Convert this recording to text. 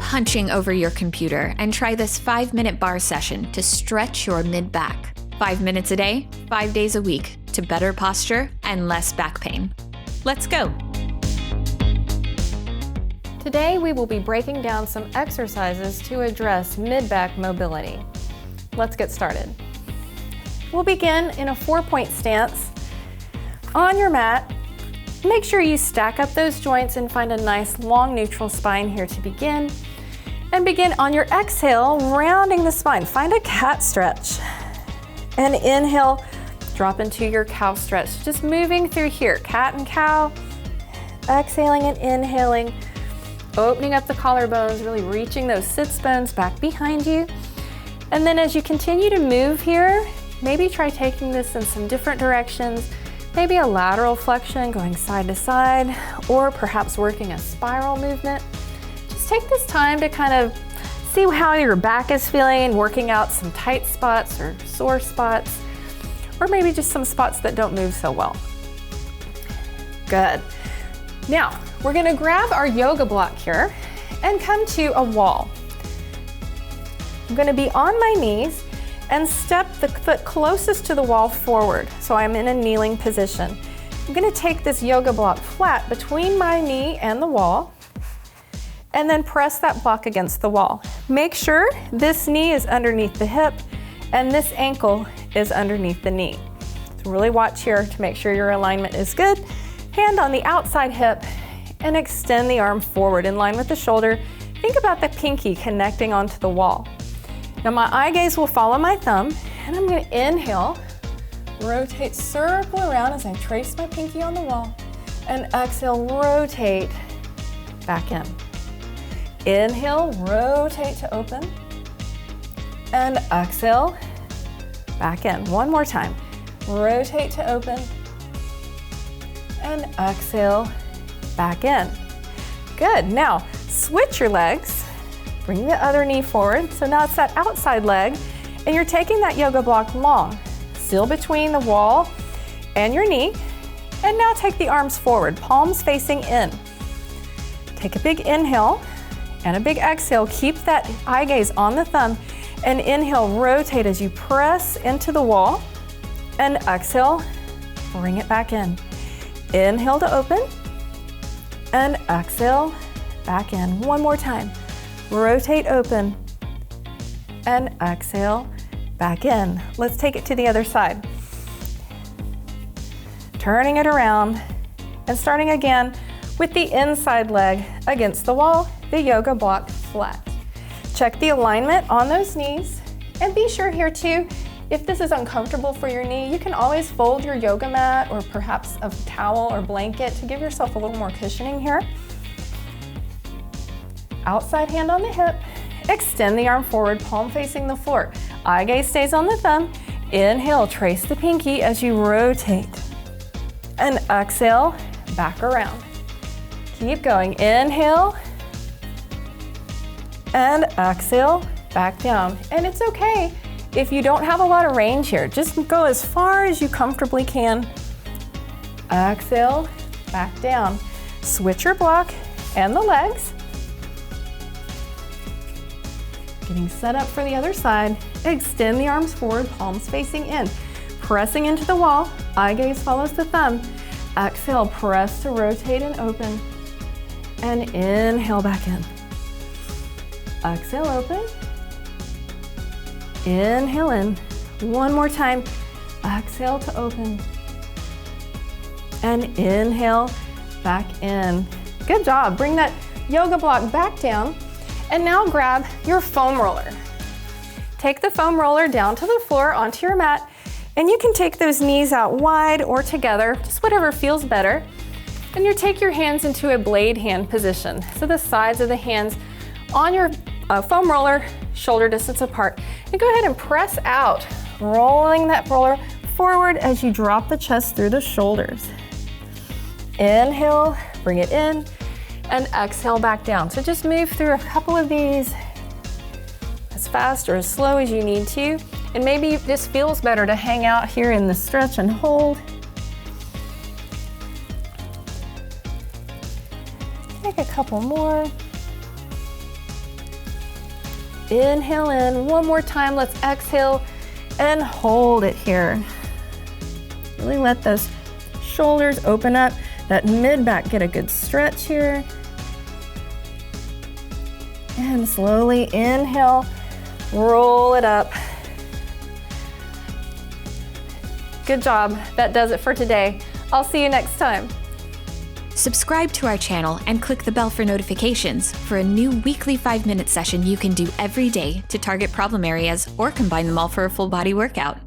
hunching over your computer and try this 5-minute bar session to stretch your mid-back. 5 minutes a day, 5 days a week, to better posture and less back pain. Let's go. Today we will be breaking down some exercises to address mid-back mobility. Let's get started. We'll begin in a 4-point stance. On your mat, make sure you stack up those joints and find a nice long neutral spine here to begin. And begin on your exhale, rounding the spine. Find a cat stretch. And inhale, drop into your cow stretch. Just moving through here, cat and cow. Exhaling and inhaling. Opening up the collarbones, really reaching those sits bones back behind you. And then as you continue to move here, maybe try taking this in some different directions. Maybe a lateral flexion going side to side, or perhaps working a spiral movement. Just take this time to kind of see how your back is feeling, working out some tight spots or sore spots, or maybe just some spots that don't move so well. Good. Now, we're gonna grab our yoga block here and come to a wall. I'm gonna be on my knees and step the foot closest to the wall forward. So I'm in a kneeling position. I'm gonna take this yoga block flat between my knee and the wall and then press that block against the wall. Make sure this knee is underneath the hip and this ankle is underneath the knee. So really watch here to make sure your alignment is good. Hand on the outside hip and extend the arm forward in line with the shoulder. Think about the pinky connecting onto the wall. Now my eye gaze will follow my thumb, and I'm going to inhale, rotate, circle around as I trace my pinky on the wall, and exhale, rotate back in. Inhale, rotate to open, and exhale, back in. One more time. Rotate to open, and exhale, back in. Good. Now switch your legs. Bring the other knee forward. So now it's that outside leg, and you're taking that yoga block long, still between the wall and your knee. And now take the arms forward, palms facing in. Take a big inhale and a big exhale. Keep that eye gaze on the thumb, and inhale, rotate as you press into the wall, and exhale, bring it back in. Inhale to open, and exhale, back in. One more time. Rotate open, and exhale, back in. Let's take it to the other side. Turning it around, and starting again with the inside leg against the wall, the yoga block flat. Check the alignment on those knees, and be sure here too, if this is uncomfortable for your knee, you can always fold your yoga mat or perhaps a towel or blanket to give yourself a little more cushioning here. Outside hand on the hip, extend the arm forward, palm facing the floor. Eye gaze stays on the thumb. Inhale, trace the pinky as you rotate. And exhale, back around. Keep going. Inhale, and exhale, back down. And it's okay if you don't have a lot of range here. Just go as far as you comfortably can. Exhale, back down. Switch your block and the legs. Getting set up for the other side. Extend the arms forward, palms facing in. Pressing into the wall, eye gaze follows the thumb. Exhale, press to rotate and open. And inhale back in. Exhale, open. Inhale in. One more time. Exhale to open. And inhale back in. Good job. Bring that yoga block back down. And now grab your foam roller. Take the foam roller down to the floor onto your mat, and you can take those knees out wide or together, just whatever feels better. And you take your hands into a blade hand position. So the sides of the hands on your foam roller, shoulder distance apart. And go ahead and press out, rolling that roller forward as you drop the chest through the shoulders. Inhale, bring it in. And exhale back down. So just move through a couple of these as fast or as slow as you need to. And maybe this feels better to hang out here in the stretch and hold. Take a couple more. Inhale in. One more time. Let's exhale and hold it here. Really let those shoulders open up. That mid-back get a good stretch here. And slowly inhale, roll it up. Good job. That does it for today. I'll see you next time. Subscribe to our channel and click the bell for notifications for a new weekly 5-minute session you can do every day to target problem areas or combine them all for a full body workout.